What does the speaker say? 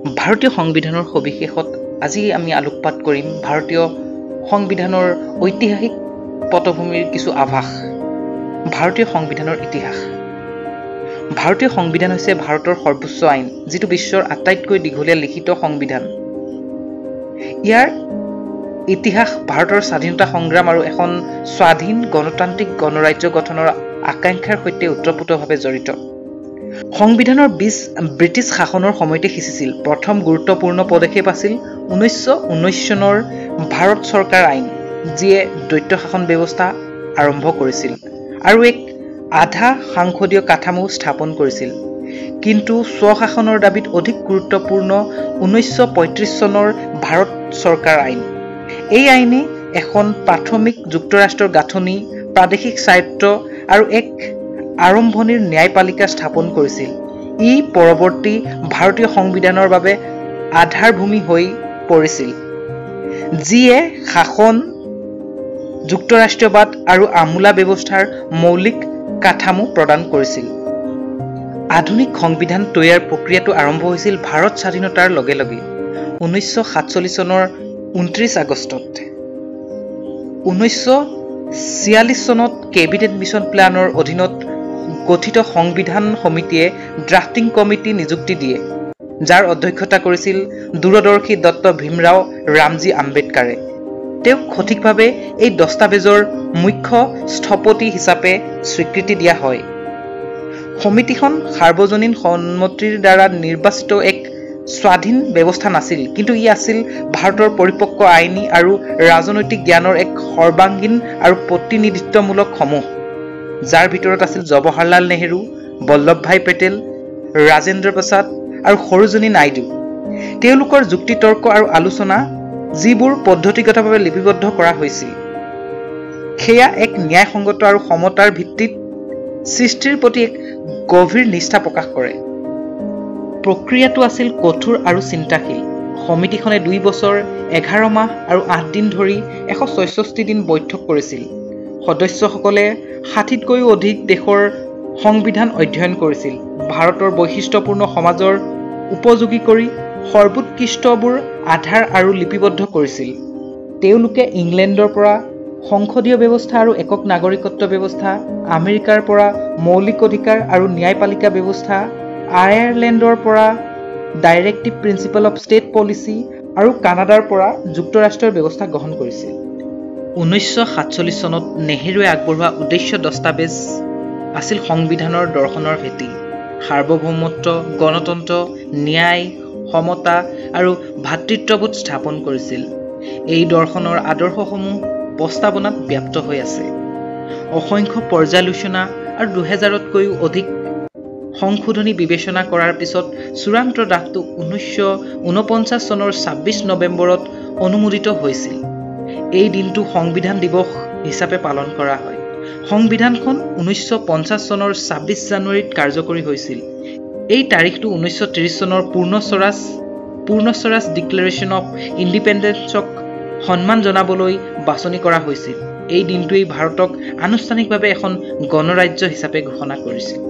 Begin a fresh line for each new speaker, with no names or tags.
ভাৰতীয় সংবিধানৰ সবিশেষত আজি আমি আলোকপাত কৰিম ভাৰতীয় সংবিধানৰ ঐতিহাসিক পটভূমিৰ কিছু আভাস। ভাৰতীয় সংবিধানৰ ইতিহাস। ভাৰতীয় সংবিধান হৈছে ভাৰতৰ সৰ্বোচ্চ আইন, যিটো বিশ্বৰ আটাইতকৈ দীঘলীয়া লিখিত সংবিধান। ইয়াৰ ইতিহাস ভাৰতৰ স্বাধীনতা সংগ্ৰাম আৰু এখন স্বাধীন গণতান্ত্ৰিক গণৰাজ্য গঠনৰ আকাংক্ষাৰ সৈতে ওতঃপ্ৰোতভাৱে জড়িত। সংবিধানৰ বীজ ব্ৰিটিছ শাসনৰ সময়তে সিঁচিছিল। প্ৰথম গুৰুত্বপূৰ্ণ পদক্ষেপ আছিল 1919 চনৰ ভাৰত চৰকাৰ আইন, যিয়ে দ্বৈত শাসন ব্যৱস্থা আৰম্ভ কৰিছিল আৰু এক আধা সাংসদীয় কাঠামো স্থাপন কৰিছিল। কিন্তু স্বশাসনৰ দাবীত অধিক গুৰুত্বপূৰ্ণ 1935 চনৰ ভাৰত চৰকাৰ আইন। এই আইনে এখন প্ৰাথমিক যুক্তৰাষ্ট্ৰৰ গাঁথনি, প্ৰাদেশিক স্বায়ত্ব আৰু এক আৰম্ভণিৰ ন্যায়পালিকা স্থাপন কৰিছিল। ই পৰৱৰ্তী ভাৰতীয় সংবিধানৰ বাবে আধাৰভূমি হৈ পৰিছিল, যিয়ে শাসন, যুক্তৰাষ্ট্ৰীয়বাদ আৰু আমোলা ব্যৱস্থাৰ মৌলিক কাঠামো প্ৰদান কৰিছিল। আধুনিক সংবিধান তৈয়াৰ প্ৰক্ৰিয়াটো আৰম্ভ হৈছিল ভাৰত স্বাধীনতাৰ লগে লগে 1947 চনৰ 29 আগষ্টত। 1946 চনত কেবিনেট মিছন প্লানৰ অধীনত গঠিত সংবিধান সমিতিয়ে ড্ৰাফটিং কমিটি নিযুক্তি দিয়ে, যাৰ অধ্যক্ষতা কৰিছিল দূৰদৰ্শী ডক্টৰ ভীমৰাও ৰামজী আম্বেদকাৰে। তেওঁক সঠিকভাৱে এই দস্তাবেজৰ মুখ্য স্থপতি হিচাপে স্বীকৃতি দিয়া হয়। সমিতিখন সাৰ্বজনীন সন্মতিৰ দ্বাৰা নিৰ্বাচিত এক স্বাধীন ব্যৱস্থা নাছিল, কিন্তু ই আছিল ভাৰতৰ পৰিপক্ক আইনী আৰু ৰাজনৈতিক জ্ঞানৰ এক সৰ্বাংগীন আৰু প্ৰতিনিধিত্বমূলক সমূহ, যাৰ ভিতৰত আছিল জৱাহৰলাল নেহৰু, বল্লভভাই পেটেল, ৰাজেন্দ্ৰ প্ৰসাদ আৰু সৰোজিনী নাইডু। তেওঁলোকৰ যুক্তিতৰ্ক আৰু আলোচনা, যিবোৰ পদ্ধতিগতভাৱে লিপিবদ্ধ কৰা হৈছিল, সেয়া এক ন্যায়সংগত আৰু সমতাৰ ভিত্তিত সৃষ্টিৰ প্ৰতি এক গভীৰ নিষ্ঠা প্ৰকাশ কৰে। প্ৰক্ৰিয়াটো আছিল কঠোৰ আৰু চিন্তাশীল। সমিতিখনে 2 বছৰ 11 মাহ আৰু 8 দিন ধৰি 164 দিন বৈঠক কৰিছিল। সদস্যসকলে 60তকৈও অধিক দেশৰ সংবিধান অধ্যয়ন কৰিছিল, ভাৰতৰ বৈশিষ্ট্যপূৰ্ণ সমাজৰ উপযোগী কৰি সৰ্বোৎকৃষ্টবোৰ আধাৰ আৰু লিপিবদ্ধ কৰিছিল। তেওঁলোকে ইংলেণ্ডৰ পৰা সংসদীয় ব্যৱস্থা আৰু একক নাগৰিকত্ব ব্যৱস্থা, আমেৰিকাৰ পৰা মৌলিক অধিকাৰ আৰু ন্যায়পালিকা ব্যৱস্থা, আয়াৰলেণ্ডৰ পৰা directive principal of state policy আৰু কানাডাৰ পৰা যুক্তৰাষ্ট্ৰৰ ব্যৱস্থা গ্ৰহণ কৰিছিল। 1947 চনত নেহৰুৱে আগবঢ়োৱা উদ্দেশ্য দস্তাবেজ আছিল সংবিধানৰ দৰ্শনৰ ভেটি। সাৰ্বভৌমত্ব, গণতন্ত্ৰ, ন্যায়, সমতা আৰু ভাতৃত্ববোধ স্থাপন কৰিছিল। এই দৰ্শনৰ আদৰ্শসমূহ প্ৰস্তাৱনাত ব্যাপ্ত হৈ আছে। অসংখ্য পৰ্যালোচনা আৰু 2000তকৈও অধিক সংশোধনী বিবেচনা কৰাৰ পিছত চূড়ান্ত ড্ৰাফটো 1949 চনৰ 26 নৱেম্বৰত অনুমোদিত হৈছিল। এই দিনটো সংবিধান দিৱস হিচাপে পালন কৰা হয়। সংবিধানখন 1950 চনৰ 26 জানুৱাৰীত কাৰ্যকৰী হৈছিল। এই তাৰিখটো 1930 চনৰ পূৰ্ণস্বৰাজ ডিক্লেৰেশ্যন অফ ইণ্ডিপেণ্ডেন্সক সন্মান জনাবলৈ বাছনি কৰা হৈছিল। এই দিনটোৱেই ভাৰতক আনুষ্ঠানিকভাৱে এখন গণৰাজ্য হিচাপে ঘোষণা কৰিছিল।